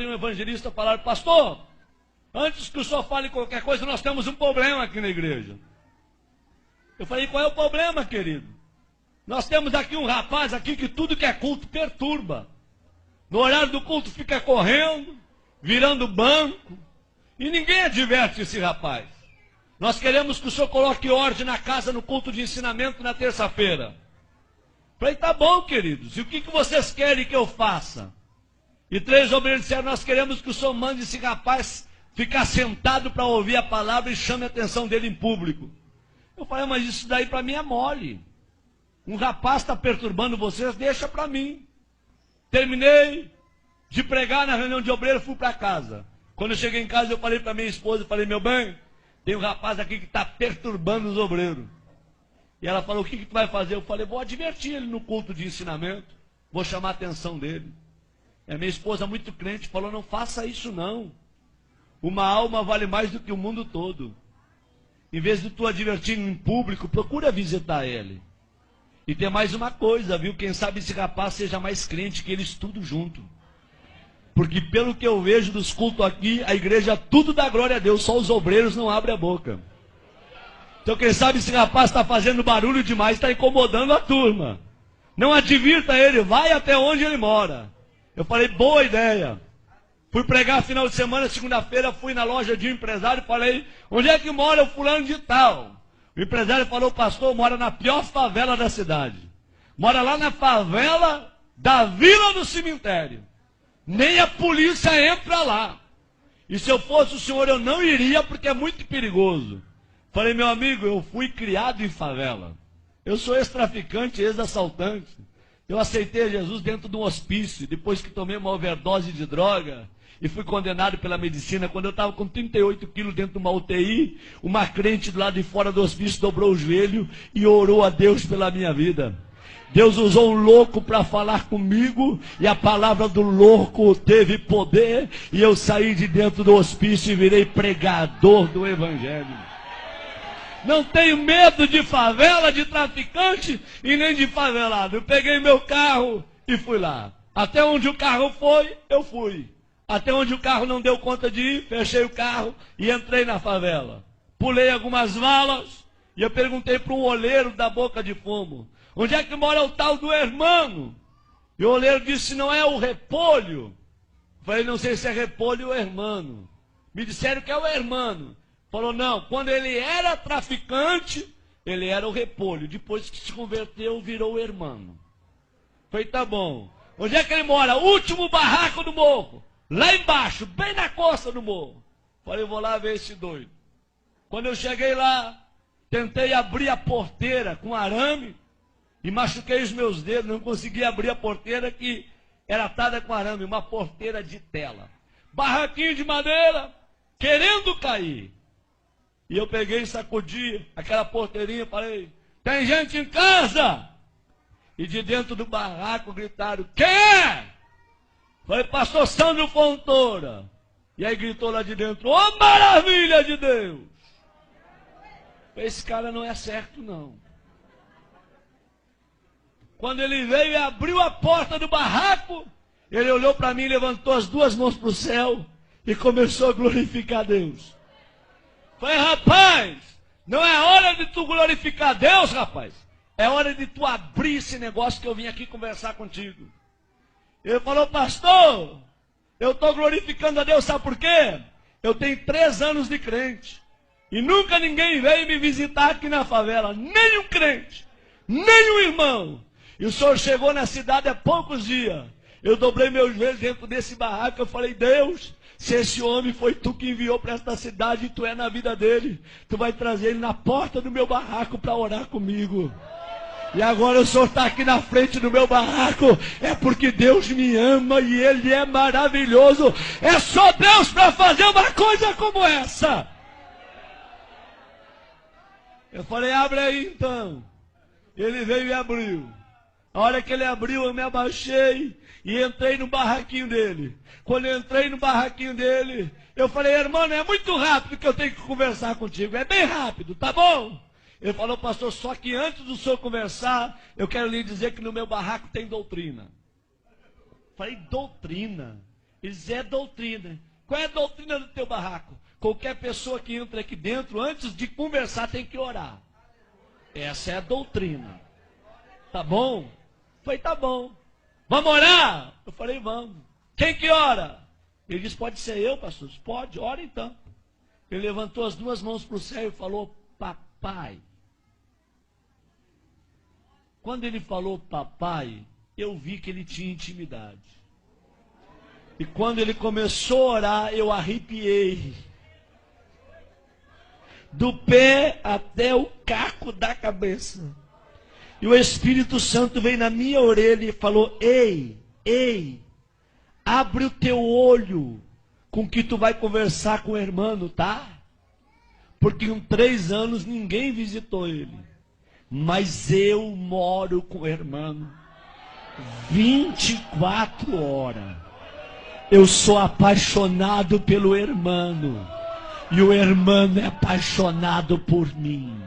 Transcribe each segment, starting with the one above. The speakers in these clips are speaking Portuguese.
um evangelista falar: pastor, antes que o senhor fale qualquer coisa, nós temos um problema aqui na igreja. Eu falei: qual é o problema, querido? Nós temos aqui um rapaz aqui que tudo que é culto perturba. No horário do culto fica correndo, virando banco, e ninguém adverte esse rapaz. Nós queremos que o senhor coloque ordem na casa, no culto de ensinamento na terça-feira. Falei: tá bom, queridos, e o que vocês querem que eu faça? E 3 obreiros disseram: nós queremos que o senhor mande esse rapaz ficar sentado para ouvir a palavra e chame a atenção dele em público. Eu falei: mas isso daí para mim é mole. Um rapaz está perturbando vocês, deixa para mim. Terminei de pregar na reunião de obreiro, fui para casa. Quando eu cheguei em casa, eu falei para minha esposa, falei: meu bem, tem um rapaz aqui que está perturbando os obreiros. E ela falou: o que tu vai fazer? Eu falei: vou advertir ele no culto de ensinamento, vou chamar a atenção dele. E a minha esposa, muito crente, falou: não faça isso não. Uma alma vale mais do que o mundo todo. Em vez de tu advertir em público, procura visitar ele. E tem mais uma coisa, viu? Quem sabe esse rapaz seja mais crente que eles tudo junto. Porque pelo que eu vejo dos cultos aqui, a igreja tudo dá glória a Deus, só os obreiros não abrem a boca. Então quem sabe esse rapaz está fazendo barulho demais, está incomodando a turma. Não advirta ele, vai até onde ele mora. Eu falei: boa ideia. Fui pregar final de semana, segunda-feira, fui na loja de um empresário e falei: onde é que mora o fulano de tal? O empresário falou: pastor, mora na pior favela da cidade. Mora lá na favela da Vila do Cemitério. Nem a polícia entra lá. E se eu fosse o senhor, eu não iria, porque é muito perigoso. Falei: meu amigo, eu fui criado em favela. Eu sou ex-traficante, ex-assaltante. Eu aceitei Jesus dentro de um hospício, depois que tomei uma overdose de droga e fui condenado pela medicina. Quando eu estava com 38 quilos dentro de uma UTI, uma crente do lado de fora do hospício dobrou o joelho e orou a Deus pela minha vida. Deus usou um louco para falar comigo, e a palavra do louco teve poder, e eu saí de dentro do hospício e virei pregador do evangelho. Não tenho medo de favela, de traficante e nem de favelado. Eu peguei meu carro e fui lá. Até onde o carro foi, eu fui. Até onde o carro não deu conta de ir, fechei o carro e entrei na favela. Pulei algumas valas e eu perguntei para um oleiro da Boca de Fumo: onde é que mora o tal do hermano? E o oleiro disse: não é o Repolho? Falei: não sei se é Repolho ou hermano. Me disseram que é o hermano. Falou: não, quando ele era traficante, ele era o Repolho. Depois que se converteu, virou o hermano. Falei: tá bom. Onde é que ele mora? Último barraco do morro. Lá embaixo, bem na costa do morro. Falei: vou lá ver esse doido. Quando eu cheguei lá, tentei abrir a porteira com arame e machuquei os meus dedos. Não consegui abrir a porteira, que era atada com arame, uma porteira de tela. Barraquinho de madeira, querendo cair. E eu peguei e sacudi aquela porteirinha e falei: tem gente em casa? E de dentro do barraco gritaram: quem é? Falei: pastor Sandro Fontoura. E aí gritou lá de dentro: ô maravilha de Deus! Esse cara não é certo não. Quando ele veio e abriu a porta do barraco, ele olhou para mim, levantou as 2 mãos para o céu e começou a glorificar a Deus. Falei: rapaz, não é hora de tu glorificar Deus, rapaz. É hora de tu abrir esse negócio que eu vim aqui conversar contigo. Ele falou: pastor, eu estou glorificando a Deus, sabe por quê? Eu tenho 3 anos de crente e nunca ninguém veio me visitar aqui na favela. Nem um crente, nem um irmão. E o senhor chegou na cidade há poucos dias. Eu dobrei meus joelhos dentro desse barraco. Eu falei: Deus, se esse homem foi tu que enviou para esta cidade e tu é na vida dele, tu vai trazer ele na porta do meu barraco para orar comigo. E agora o senhor está aqui na frente do meu barraco, é porque Deus me ama e Ele é maravilhoso. É só Deus para fazer uma coisa como essa. Eu falei: abre aí então. Ele veio e abriu. A hora que ele abriu, eu me abaixei e entrei no barraquinho dele. Quando eu entrei no barraquinho dele, eu falei: irmão, é muito rápido que eu tenho que conversar contigo. É bem rápido, tá bom? Ele falou: pastor, só que antes do senhor conversar, eu quero lhe dizer que no meu barraco tem doutrina. Falei: doutrina? Ele diz, é doutrina. Qual é a doutrina do teu barraco? Qualquer pessoa que entra aqui dentro, antes de conversar, tem que orar. Essa é a doutrina. Tá bom? Eu falei, tá bom. Vamos orar? Eu falei, vamos. Quem que ora? Ele disse, pode ser eu, pastor? Pode, ora então. Ele levantou as duas mãos para o céu e falou, papai. Quando ele falou papai, eu vi que ele tinha intimidade. E quando ele começou a orar, eu arrepiei. Do pé até o caco da cabeça. E o Espírito Santo veio na minha orelha e falou, ei, abre o teu olho com que tu vai conversar com o irmão, tá? Porque em 3 anos ninguém visitou ele. Mas eu moro com o irmão 24 horas. Eu sou apaixonado pelo irmão. E o irmão é apaixonado por mim.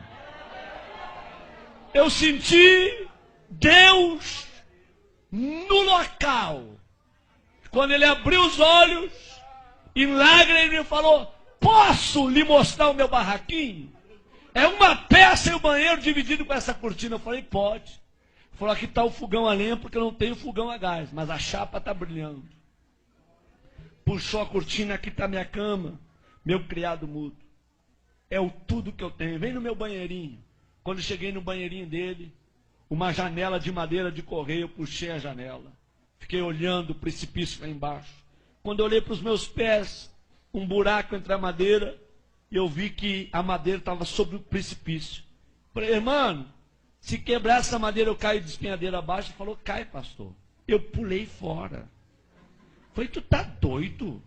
Eu senti Deus no local. Quando ele abriu os olhos, em lágrimas ele falou, posso lhe mostrar o meu barraquinho? É uma peça e o banheiro dividido com essa cortina. Eu falei, pode. Ele falou, aqui está o fogão a lenha, porque eu não tenho fogão a gás, mas a chapa está brilhando. Puxou a cortina, aqui está minha cama, meu criado mudo. É o tudo que eu tenho. Vem no meu banheirinho. Quando eu cheguei no banheirinho dele, uma janela de madeira de correio, eu puxei a janela. Fiquei olhando o precipício lá embaixo. Quando eu olhei para os meus pés, um buraco entre a madeira, e eu vi que a madeira estava sobre o precipício. Falei, irmão, se quebrar essa madeira eu caio de despenhadeira abaixo. Ele falou, cai, pastor. Eu pulei fora. Falei, tu tá doido?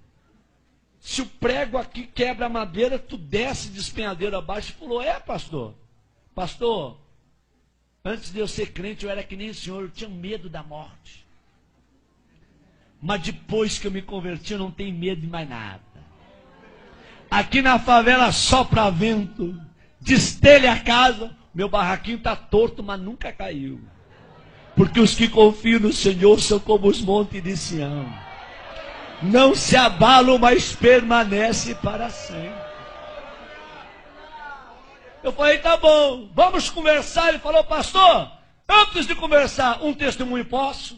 Se o prego aqui quebra a madeira, tu desce de despenhadeira abaixo. Ele falou, é, pastor. Pastor, antes de eu ser crente, eu era que nem o senhor, eu tinha medo da morte. Mas depois que eu me converti, eu não tenho medo de mais nada. Aqui na favela sopra vento, destelha a casa, meu barraquinho está torto, mas nunca caiu. Porque os que confiam no Senhor são como os montes de Sião. Não se abalam, mas permanece para sempre. Eu falei, tá bom, vamos conversar. Ele falou, pastor, antes de conversar, um testemunho posso?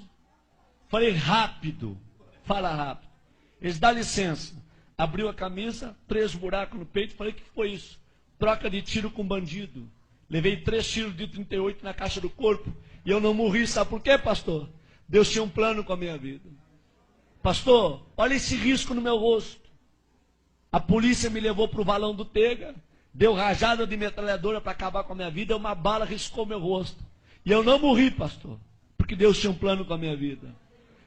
Falei, rápido, fala rápido. Eles dão licença. Abriu a camisa, 3 buracos no peito. Falei, o que foi isso? Troca de tiro com bandido. Levei 3 tiros de 38 na caixa do corpo. E eu não morri, sabe por quê, pastor? Deus tinha um plano com a minha vida. Pastor, olha esse risco no meu rosto. A polícia me levou para o valão do Tega. Deu rajada de metralhadora para acabar com a minha vida. Uma bala riscou meu rosto. E eu não morri, pastor. Porque Deus tinha um plano com a minha vida.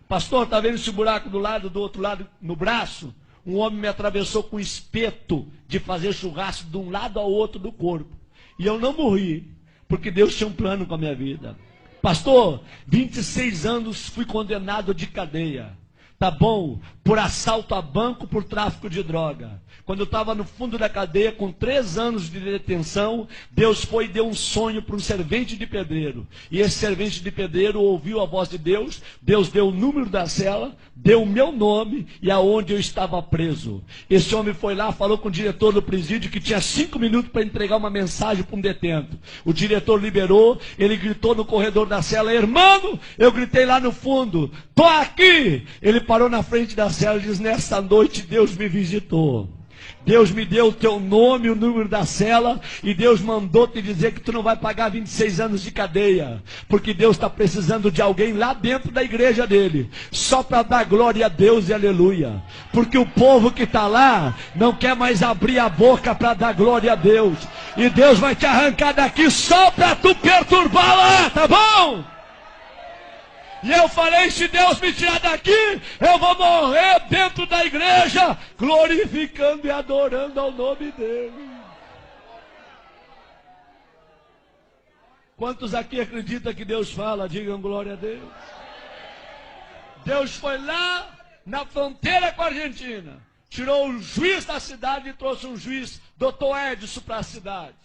Pastor, está vendo esse buraco do outro lado, no braço? Um homem me atravessou com espeto de fazer churrasco de um lado ao outro do corpo. E eu não morri, porque Deus tinha um plano com a minha vida. Pastor, 26 anos fui condenado de cadeia. Tá bom? Por assalto a banco, por tráfico de droga. Quando eu estava no fundo da cadeia, com 3 anos de detenção, Deus foi e deu um sonho para um servente de pedreiro. E esse servente de pedreiro ouviu a voz de Deus. Deus deu o número da cela, deu o meu nome e aonde eu estava preso. Esse homem foi lá, falou com o diretor do presídio que tinha 5 minutos para entregar uma mensagem para um detento. O diretor liberou, ele gritou no corredor da cela, irmão, eu gritei lá no fundo, tô aqui. Ele parou na frente da cela e diz, nesta noite Deus me visitou. Deus me deu o teu nome, o número da cela, e Deus mandou te dizer que tu não vai pagar 26 anos de cadeia, porque Deus está precisando de alguém lá dentro da igreja dele, só para dar glória a Deus e aleluia, porque o povo que está lá não quer mais abrir a boca para dar glória a Deus, e Deus vai te arrancar daqui só para tu perturbar lá, tá bom? E eu falei, se Deus me tirar daqui, eu vou morrer dentro da igreja, glorificando e adorando ao nome dele. Quantos aqui acreditam que Deus fala? Digam glória a Deus. Deus foi lá na fronteira com a Argentina, tirou o juiz da cidade e trouxe um juiz, doutor Edson, para a cidade.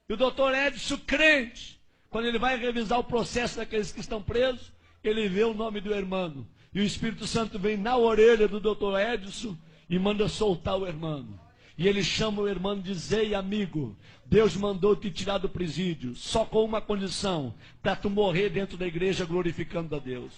E o doutor Edson, crente, quando ele vai revisar o processo daqueles que estão presos, ele vê o nome do irmão. E o Espírito Santo vem na orelha do doutor Edson e manda soltar o irmão. E ele chama o irmão e diz: ei, amigo, Deus mandou te tirar do presídio, só com uma condição, para tu morrer dentro da igreja glorificando a Deus.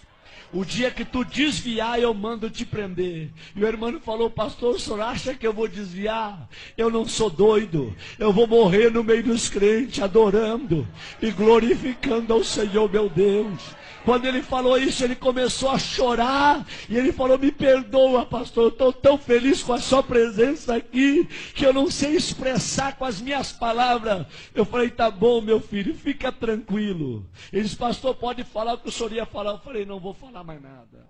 O dia que tu desviar, eu mando te prender. E o irmão falou: pastor, o senhor acha que eu vou desviar? Eu não sou doido. Eu vou morrer no meio dos crentes, adorando e glorificando ao Senhor meu Deus. Quando ele falou isso, ele começou a chorar. E ele falou: me perdoa, pastor, eu estou tão feliz com a sua presença aqui, que eu não sei expressar com as minhas palavras. Eu falei: tá bom, meu filho, fica tranquilo. Ele disse: pastor, pode falar o que o senhor ia falar. Eu falei: não vou falar mais nada.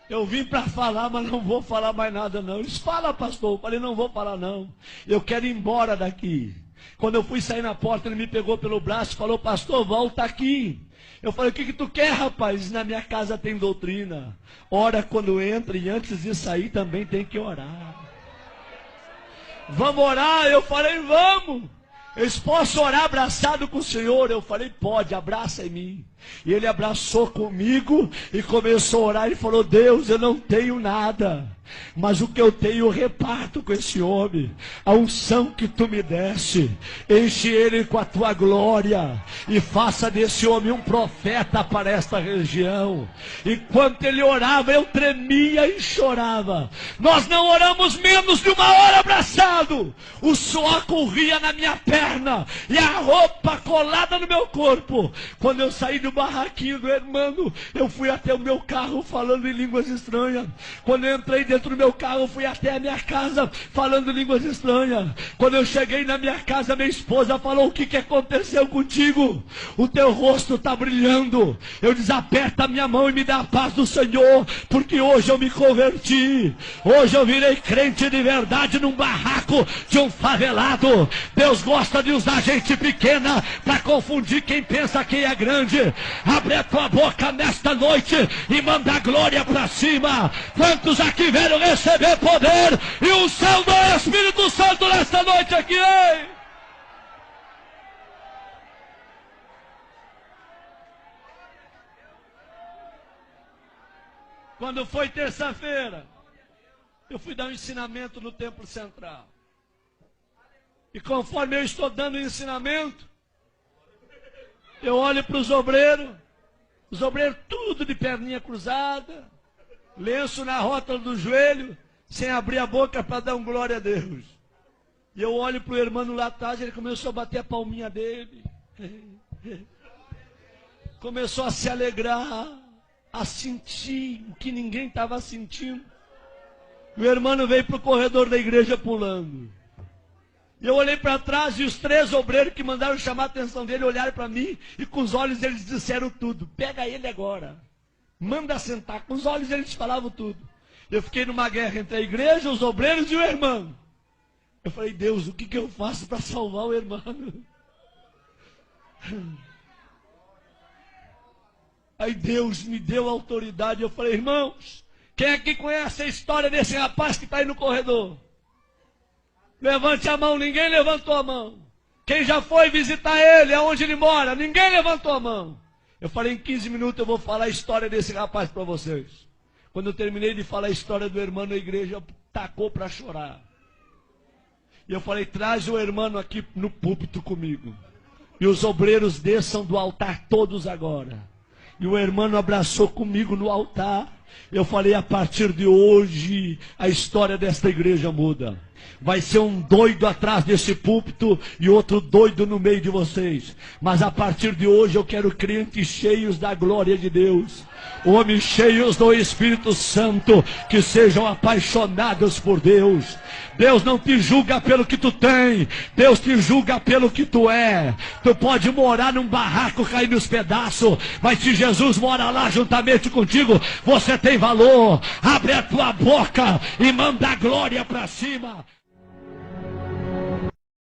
Eu vim para falar, mas não vou falar mais nada não. Ele disse: fala, pastor. Eu falei: não vou falar não. Eu quero ir embora daqui. Quando eu fui sair na porta, ele me pegou pelo braço e falou: pastor, volta aqui. Eu falei: o que tu quer, rapaz? Na minha casa tem doutrina. Ora quando entra e antes de sair também tem que orar. Vamos orar? Eu falei: vamos. Eles posso orar abraçado com o Senhor? Eu falei: pode, abraça em mim. E ele abraçou comigo e começou a orar e falou: Deus, eu não tenho nada, mas o que eu tenho eu reparto com esse homem. A unção que tu me deste, enche ele com a tua glória e faça desse homem um profeta para esta região. Enquanto ele orava, eu tremia e chorava. Nós não oramos menos de uma hora abraçado. O suor corria na minha perna e a roupa colada no meu corpo. Quando eu saí do barraquinho do irmão, eu fui até o meu carro falando em línguas estranhas. Quando eu entrei dentro do meu carro, eu fui até a minha casa falando línguas estranhas. Quando eu cheguei na minha casa, minha esposa falou: o que aconteceu contigo? O teu rosto está brilhando. Eu disse: aperta a minha mão e me dá a paz do Senhor, porque hoje eu me converti. Hoje eu virei crente de verdade num barraco de um favelado. Deus gosta de usar gente pequena para confundir quem pensa que é grande. Abre a tua boca nesta noite e manda a glória para cima. Quantos aqui vieram receber poder e unção do Espírito Santo nesta noite aqui, hein? Quando foi terça-feira, eu fui dar um ensinamento no Templo Central. E conforme eu estou dando o ensinamento, eu olho para os obreiros tudo de perninha cruzada, lenço na rótula do joelho, sem abrir a boca para dar um glória a Deus. E eu olho para o irmão lá atrás, ele começou a bater a palminha dele. Começou a se alegrar, a sentir o que ninguém estava sentindo. O irmão veio para o corredor da igreja pulando. E eu olhei para trás e os 3 obreiros que mandaram chamar a atenção dele olharam para mim e com os olhos eles disseram tudo. Pega ele agora, manda sentar. Com os olhos eles falavam tudo. Eu fiquei numa guerra entre a igreja, os obreiros e o irmão. Eu falei: Deus, o que eu faço para salvar o irmão? Aí Deus me deu autoridade. Eu falei: irmãos, quem aqui conhece a história desse rapaz que está aí no corredor? Levante a mão. Ninguém levantou a mão. Quem já foi visitar ele, aonde ele mora? Ninguém levantou a mão. Eu falei: em 15 minutos eu vou falar a história desse rapaz para vocês. Quando eu terminei de falar a história do irmão na igreja, tacou para chorar. E eu falei: traz o irmão aqui no púlpito comigo. E os obreiros desçam do altar todos agora. E o irmão abraçou comigo no altar. Eu falei: a partir de hoje, a história desta igreja muda. Vai ser um doido atrás desse púlpito e outro doido no meio de vocês. Mas a partir de hoje eu quero crentes cheios da glória de Deus. Homens cheios do Espírito Santo, que sejam apaixonados por Deus. Deus não te julga pelo que tu tem, Deus te julga pelo que tu é. Tu pode morar num barraco, cair nos pedaços, mas se Jesus mora lá juntamente contigo, você tem valor. Abre a tua boca e manda a glória para cima.